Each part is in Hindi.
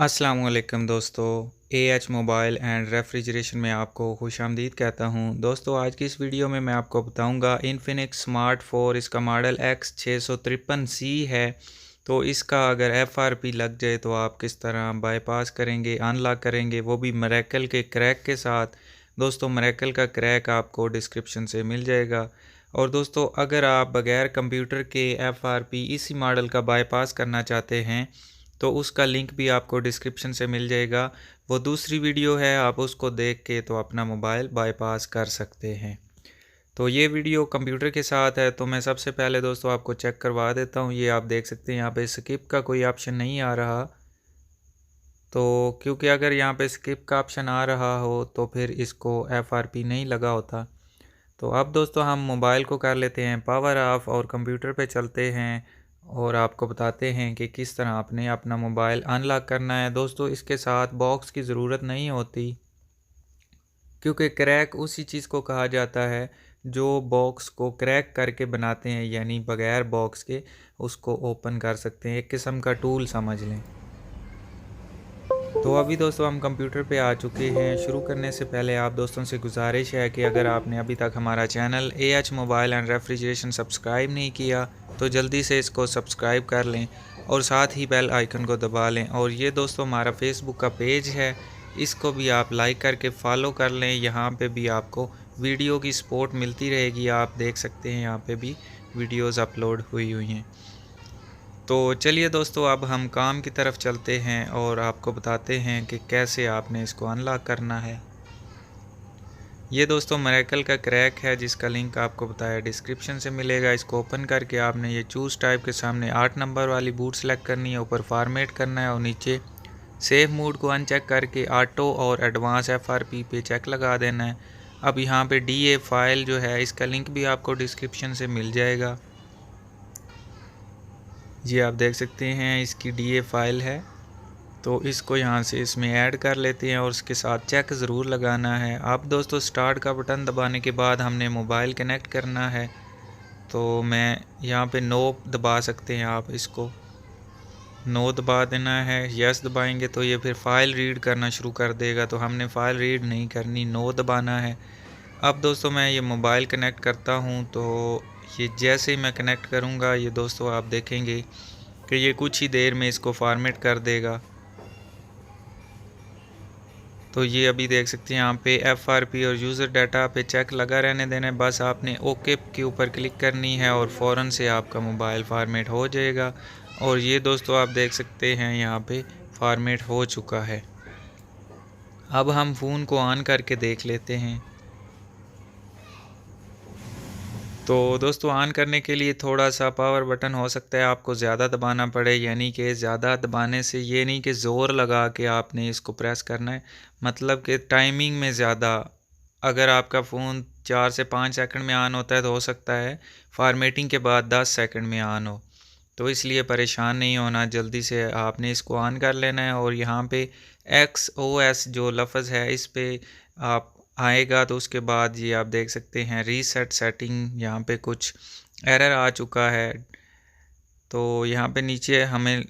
अस्सलाम वालेकुम दोस्तों। एएच मोबाइल एंड रेफ्रिजरेशन में आपको खुशामदीद कहता हूं। दोस्तों आज की इस वीडियो में मैं आपको बताऊंगा इन्फिनिक्स स्मार्ट 4 इसका मॉडल X653C है। तो इसका अगर एफआरपी लग जाए तो आप किस तरह बाईपास करेंगे, अनलॉक करेंगे, वो भी मिरेकल के क्रैक के साथ। दोस्तों मिरेकल का क्रैक आपको डिस्क्रिप्शन से मिल जाएगा। और दोस्तों अगर आप बगैर कंप्यूटर के एफआरपी इसी मॉडल का बाईपास करना चाहते हैं तो उसका लिंक भी आपको डिस्क्रिप्शन से मिल जाएगा। वो दूसरी वीडियो है, आप उसको देख के तो अपना मोबाइल बाईपास कर सकते हैं। तो ये वीडियो कंप्यूटर के साथ है, तो मैं सबसे पहले दोस्तों आपको चेक करवा देता हूँ। ये आप देख सकते हैं यहाँ पे स्किप का कोई ऑप्शन नहीं आ रहा। तो क्योंकि अगर यहाँ पे स्किप का ऑप्शन आ रहा हो तो फिर इसको एफआरपी नहीं लगा होता। तो अब दोस्तों हम मोबाइल को कर लेते हैं पावर ऑफ और कंप्यूटर पे चलते हैं और आपको बताते हैं कि किस तरह आपने अपना मोबाइल अनलॉक करना है। दोस्तों इसके साथ बॉक्स की ज़रूरत नहीं होती, क्योंकि क्रैक उसी चीज़ को कहा जाता है जो बॉक्स को क्रैक करके बनाते हैं, यानी बगैर बॉक्स के उसको ओपन कर सकते हैं। एक किस्म का टूल समझ लें। तो अभी दोस्तों हम कंप्यूटर पे आ चुके हैं। शुरू करने से पहले आप दोस्तों से गुजारिश है कि अगर आपने अभी तक हमारा channel AH mobile and refrigeration subscribe नहीं किया तो जल्दी से इसको सब्सक्राइब कर लें और साथ ही बेल आइकन को दबा लें। और ये दोस्तों हमारा फेसबुक का पेज है, इसको भी आप लाइक करके फॉलो कर लें। यहाँ पे भी आपको वीडियो की सपोर्ट मिलती रहेगी। आप देख सकते हैं यहाँ पे भी वीडियोज़ अपलोड हुई हैं। तो चलिए दोस्तों अब हम काम की तरफ चलते हैं और आपको बताते हैं कि कैसे आपने इसको अनलॉक करना है। ये दोस्तों मिरेकल का क्रैक है जिसका लिंक आपको बताया डिस्क्रिप्शन से मिलेगा। इसको ओपन करके आपने ये चूज़ टाइप के सामने 8 नंबर वाली बूट सेलेक्ट करनी है, ऊपर फॉर्मेट करना है और नीचे सेव मोड को अनचेक करके ऑटो और एडवांस एफआरपी पे चेक लगा देना है। अब यहाँ पे डीए फाइल जो है इसका लिंक भी आपको डिस्क्रिप्शन से मिल जाएगा। ये आप देख सकते हैं इसकी डीए फाइल है, तो इसको यहाँ से इसमें ऐड कर लेते हैं और उसके साथ चेक ज़रूर लगाना है। अब दोस्तों स्टार्ट का बटन दबाने के बाद हमने मोबाइल कनेक्ट करना है। तो मैं यहाँ पे नो दबा सकते हैं, आप इसको नो दबा देना है। यस दबाएंगे तो ये फिर फ़ाइल रीड करना शुरू कर देगा, तो हमने फ़ाइल रीड नहीं करनी, नो दबाना है। अब दोस्तों मैं ये मोबाइल कनेक्ट करता हूँ, तो ये जैसे ही मैं कनेक्ट करूँगा ये दोस्तों आप देखेंगे कि ये कुछ ही देर में इसको फॉर्मेट कर देगा। तो ये अभी देख सकते हैं यहाँ पे एफआरपी और यूज़र डाटा पे चेक लगा रहने देना है। बस आपने ओके के ऊपर क्लिक करनी है और फ़ौरन से आपका मोबाइल फॉर्मेट हो जाएगा। और ये दोस्तों आप देख सकते हैं यहाँ पे फॉर्मेट हो चुका है। अब हम फ़ोन को ऑन करके देख लेते हैं। तो दोस्तों ऑन करने के लिए थोड़ा सा पावर बटन हो सकता है आपको ज़्यादा दबाना पड़े, यानी कि ज़्यादा दबाने से ये नहीं कि ज़ोर लगा के आपने इसको प्रेस करना है, मतलब कि टाइमिंग में ज़्यादा। अगर आपका फ़ोन 4 से 5 सेकंड में ऑन होता है तो हो सकता है फॉर्मेटिंग के बाद 10 सेकंड में ऑन हो। तो इसलिए परेशान नहीं होना, जल्दी से आपने इसको ऑन कर लेना है। और यहाँ पे XOS जो लफ्ज़ है इस पे आप आएगा तो उसके बाद ये आप देख सकते हैं रीसेट सेटिंग, यहाँ पे कुछ एरर आ चुका है। तो यहाँ पे नीचे हमें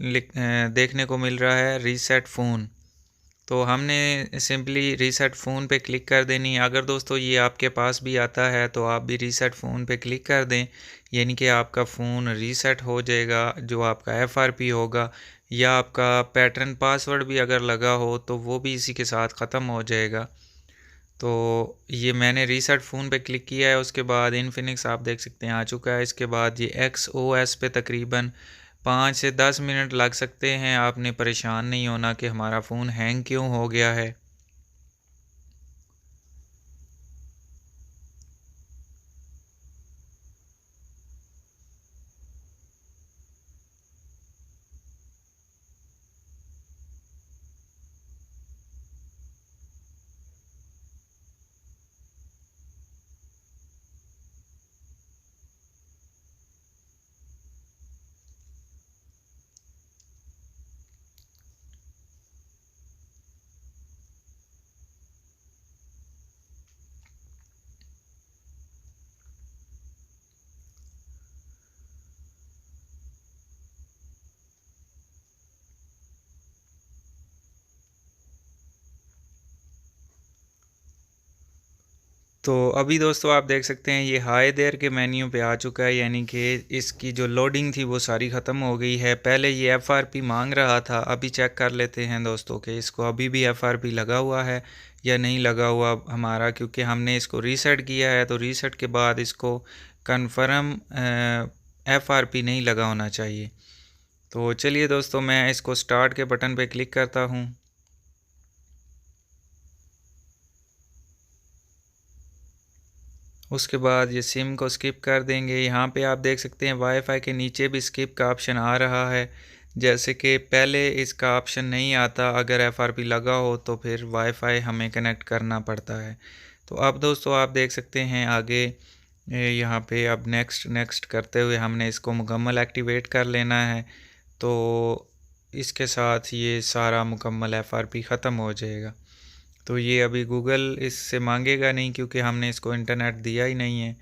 देखने को मिल रहा है रीसेट फ़ोन। तो हमने सिंपली रीसेट फ़ोन पे क्लिक कर देनी है। अगर दोस्तों ये आपके पास भी आता है तो आप भी रीसेट फ़ोन पे क्लिक कर दें, यानी कि आपका फ़ोन रीसेट हो जाएगा। जो आपका एफआरपी होगा या आपका पैटर्न पासवर्ड भी अगर लगा हो तो वो भी इसी के साथ ख़त्म हो जाएगा। तो ये मैंने रीसेट फ़ोन पे क्लिक किया है, उसके बाद इन्फिनिक्स आप देख सकते हैं आ चुका है। इसके बाद ये XOS पे तकरीबन 5 से 10 मिनट लग सकते हैं। आपने परेशान नहीं होना कि हमारा फ़ोन हैंग क्यों हो गया है। तो अभी दोस्तों आप देख सकते हैं ये हाय देयर के मेन्यू पे आ चुका है, यानी कि इसकी जो लोडिंग थी वो सारी ख़त्म हो गई है। पहले ये एफआरपी मांग रहा था, अभी चेक कर लेते हैं दोस्तों कि इसको अभी भी एफआरपी लगा हुआ है या नहीं लगा हुआ हमारा, क्योंकि हमने इसको रीसेट किया है। तो रीसेट के बाद इसको कन्फर्म एफआरपी नहीं लगा होना चाहिए। तो चलिए दोस्तों, मैं इसको स्टार्ट के बटन पे क्लिक करता हूँ। उसके बाद ये सिम को स्किप कर देंगे। यहाँ पे आप देख सकते हैं वाईफाई के नीचे भी स्किप का ऑप्शन आ रहा है, जैसे कि पहले इसका ऑप्शन नहीं आता। अगर एफआरपी लगा हो तो फिर वाईफाई हमें कनेक्ट करना पड़ता है। तो अब दोस्तों आप देख सकते हैं आगे यहाँ पे अब नेक्स्ट नेक्स्ट करते हुए हमने इसको मुकम्मल एक्टिवेट कर लेना है। तो इसके साथ ये सारा मुकम्मल एफआरपी ख़त्म हो जाएगा। तो ये अभी गूगल इससे मांगेगा नहीं, क्योंकि हमने इसको इंटरनेट दिया ही नहीं है,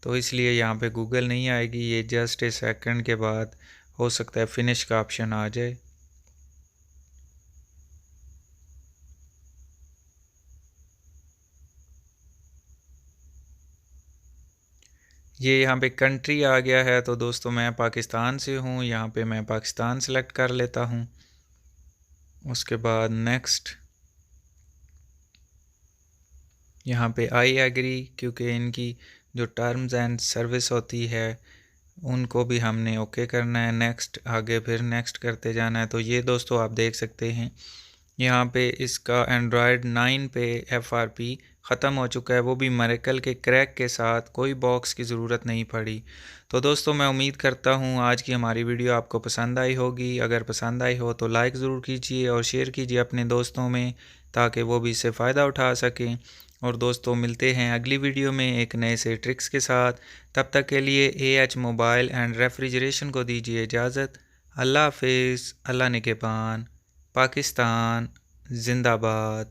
तो इसलिए यहाँ पे गूगल नहीं आएगी। ये जस्ट ए सेकंड के बाद हो सकता है फिनिश का ऑप्शन आ जाए। ये यहाँ पे कंट्री आ गया है, तो दोस्तों मैं पाकिस्तान से हूँ, यहाँ पे मैं पाकिस्तान सेलेक्ट कर लेता हूँ। उसके बाद नेक्स्ट, यहाँ पे आई एग्री, क्योंकि इनकी जो टर्म्स एंड सर्विस होती है उनको भी हमने ओके करना है। नेक्स्ट, आगे फिर नेक्स्ट करते जाना है। तो ये दोस्तों आप देख सकते हैं यहाँ पे इसका एंड्रॉयड 9 पे एफआरपी ख़त्म हो चुका है, वो भी मिरेकल के क्रैक के साथ, कोई बॉक्स की ज़रूरत नहीं पड़ी। तो दोस्तों मैं उम्मीद करता हूँ आज की हमारी वीडियो आपको पसंद आई होगी। अगर पसंद आई हो तो लाइक ज़रूर कीजिए और शेयर कीजिए अपने दोस्तों में, ताकि वो भी इससे फ़ायदा उठा सकें। और दोस्तों मिलते हैं अगली वीडियो में एक नए से ट्रिक्स के साथ। तब तक के लिए AH मोबाइल एंड रेफ्रिजरेशन को दीजिए इजाज़त। अल्लाह हाफिज़, अल्लाह निगहबान, पाकिस्तान जिंदाबाद।